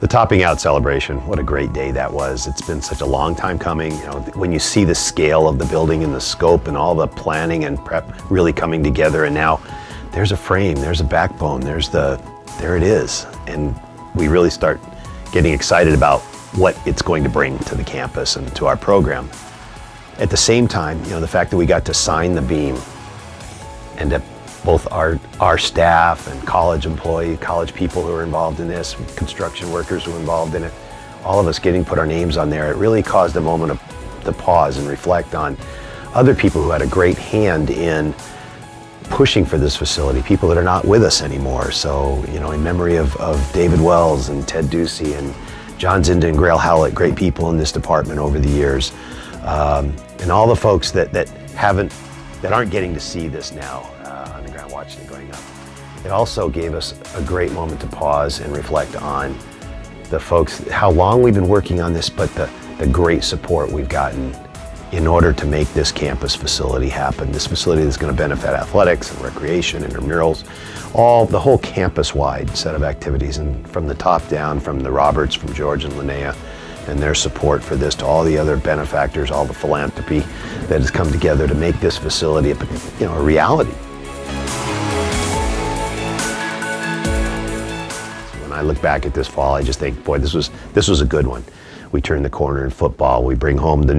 The topping out celebration, what a great day that was. It's been such a long time coming. You know, when you see the scale of the building and the scope and all the planning and prep really coming together, and now there's a frame, there's a backbone, there it is. And we really start getting excited about what it's going to bring to the campus and to our program. At the same time, you know, the fact that we got to sign the beam and that both our staff and college people who are involved in this, construction workers who are involved in it, all of us put our names on there, it really caused a moment to pause and reflect on other people who had a great hand in pushing for this facility, people that are not with us anymore. So, you know, in memory of David Wells and Ted Ducey and John Zinda and Grail Howlett, great people in this department over the years, and all the folks that aren't getting to see this now on the ground, watching it going up. It also gave us a great moment to pause and reflect on the folks, how long we've been working on this, but the great support we've gotten in order to make this campus facility happen. This facility is going to benefit athletics and recreation, intramurals, the whole campus-wide set of activities, and from the top down, from the Roberts, from George and Linnea, and their support for this, to all the other benefactors, all the philanthropy that has come together to make this facility a reality. When I look back at this fall, I just think, boy, this was a good one. We turned the corner in football. We bring home the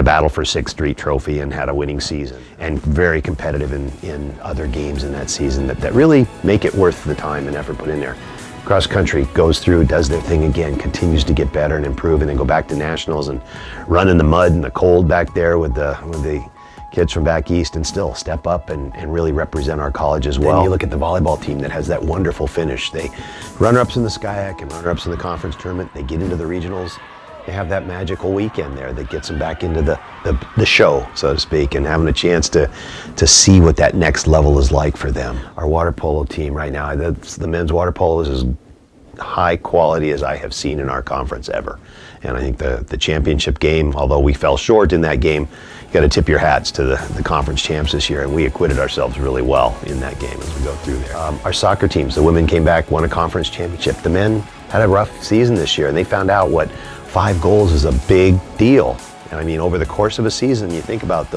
Battle for 6th Street trophy and had a winning season, and very competitive in other games in that season that really make it worth the time and effort put in there. Cross country goes through, does their thing again, continues to get better and improve, and then go back to nationals and run in the mud and the cold back there with the kids from back east, and still step up and really represent our college as well. Then you look at the volleyball team that has that wonderful finish. They runner-ups in the SCIAC and runner-ups in the conference tournament. They get into the regionals. They have that magical weekend there that gets them back into the show, so to speak, and having a chance to see what that next level is like for them. Our water polo team right now, the men's water polo is as high quality as I have seen in our conference ever. And I think the championship game, although we fell short in that game, you got to tip your hats to the conference champs this year, and we acquitted ourselves really well in that game as we go through there. Our soccer teams, the women came back, won a conference championship. The men had a rough season this year, and they found out what 5 goals is a big deal. And I mean, over the course of a season, you think about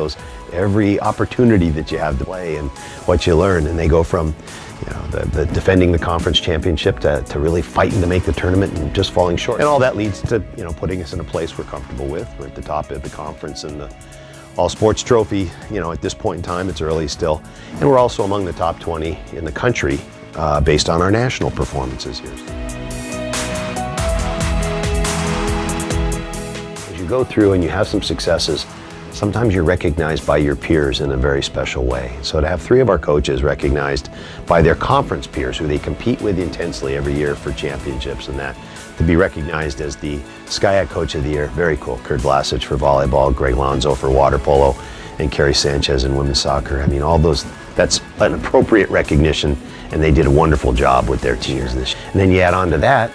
every opportunity that you have to play and what you learn, and they go from the defending the conference championship to really fighting to make the tournament and just falling short. And all that leads to putting us in a place we're comfortable with. We're at the top of the conference and the all sports trophy. At this point in time, it's early still, and we're also among the top 20 in the country based on our national performances here. As you go through and you have some successes, sometimes you're recognized by your peers in a very special way. So to have 3 of our coaches recognized by their conference peers who they compete with intensely every year for championships, and that to be recognized as the SCIAC Coach of the Year, very cool. Kurt Blasich for volleyball, Greg Lonzo for water polo, and Carrie Sanchez in women's soccer. I mean, all those, that's an appropriate recognition, and they did a wonderful job with their teams this year. And then you add on to that,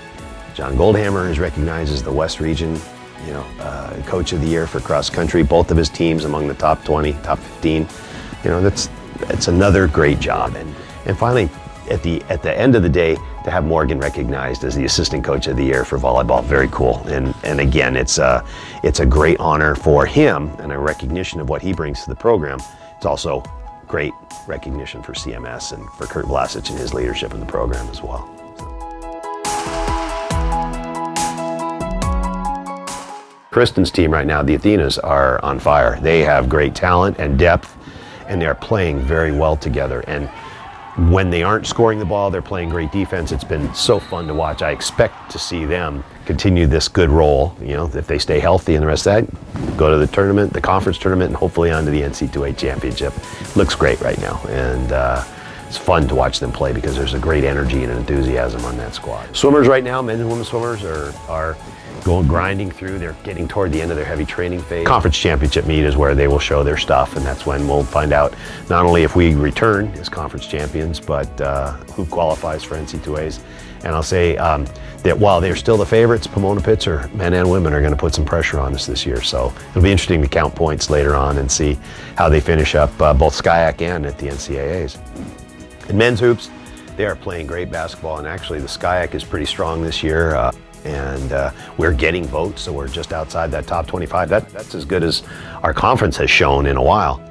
John Goldhammer is recognized as the West Region Coach of the Year for cross country, both of his teams among the top 20, top 15. That's another great job. And finally, at the end of the day, to have Morgan recognized as the Assistant Coach of the Year for volleyball, very cool. And again, it's a great honor for him and a recognition of what he brings to the program. It's also great recognition for CMS and for Kurt Blasich and his leadership in the program as well. Kristen's team right now, the Athenas, are on fire. They have great talent and depth, and they're playing very well together. And when they aren't scoring the ball, they're playing great defense. It's been so fun to watch. I expect to see them continue this good role. If they stay healthy and the rest of that, go to the tournament, the conference tournament, and hopefully on to the NC2A championship. Looks great right now, and it's fun to watch them play because there's a great energy and enthusiasm on that squad. Swimmers right now, men and women swimmers are grinding through. They're getting toward the end of their heavy training phase. Conference championship meet is where they will show their stuff, and that's when we'll find out not only if we return as conference champions, but who qualifies for NC2As. And I'll say that while they're still the favorites, Pomona Pitzer, men and women, are going to put some pressure on us this year. So it'll be interesting to count points later on and see how they finish up both SCIAC and at the NCAAs. In men's hoops, They are playing great basketball, and actually the SCIAC is pretty strong this year. And we're getting votes, so we're just outside that top 25. That's as good as our conference has shown in a while.